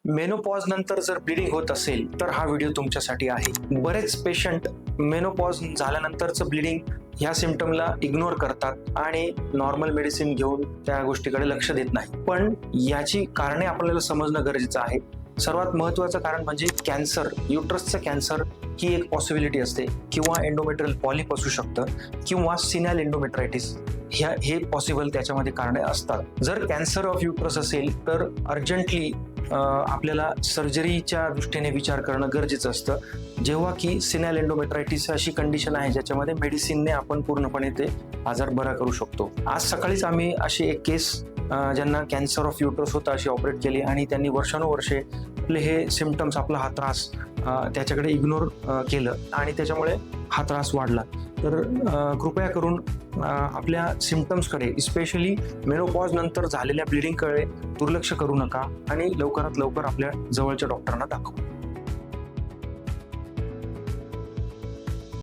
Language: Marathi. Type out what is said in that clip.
मेनोपॉज नंतर जर ब्लिडिंग होत असेल तर हा व्हिडिओ तुमच्यासाठी आहे. बरेच पेशंट मेनोपॉज झाल्यानंतरचं ब्लिडिंग ह्या सिम्पटमला इग्नोर करतात आणि नॉर्मल मेडिसिन घेऊन त्या गोष्टीकडे लक्ष देत नाही. पण याची कारणे आपल्याला समजणं गरजेचं आहे. सर्वात महत्त्वाचं कारण म्हणजे कॅन्सर, युट्रसचं कॅन्सर ही एक पॉसिबिलिटी असते, किंवा एंडोमेट्रियल पॉलिप असू शकतं, किंवा सिनॅल एंडोमेट्रायटिस हे पॉसिबल त्याच्यामध्ये कारणे असतात. जर कॅन्सर ऑफ युट्रस असेल तर अर्जंटली आपल्याला सर्जरीच्या दृष्टीने विचार करणं गरजेचं असतं, जेव्हा की सिनॅल एंडोमेट्रायटिस अशी कंडिशन आहे ज्याच्यामध्ये मेडिसिनने आपण पूर्णपणे ते आजार बरा करू शकतो. आज सकाळीच आम्ही अशी एक केस ज्यांना कॅन्सर ऑफ युट्रस होता अशी ऑपरेट केली, आणि त्यांनी वर्षानुवर्षे आपले हे सिम्पटम्स, आपला हा त्रास त्याच्याकडे इग्नोर केलं आणि त्याच्यामुळे हा त्रास वाढला. तर कृपया करून आपल्या सिम्पटम्सकडे, स्पेशली मेनोपॉज नंतर झालेल्या ब्लिडिंगकडे दुर्लक्ष करू नका आणि लवकरात लवकर आपल्या जवळच्या डॉक्टरांना दाखवा.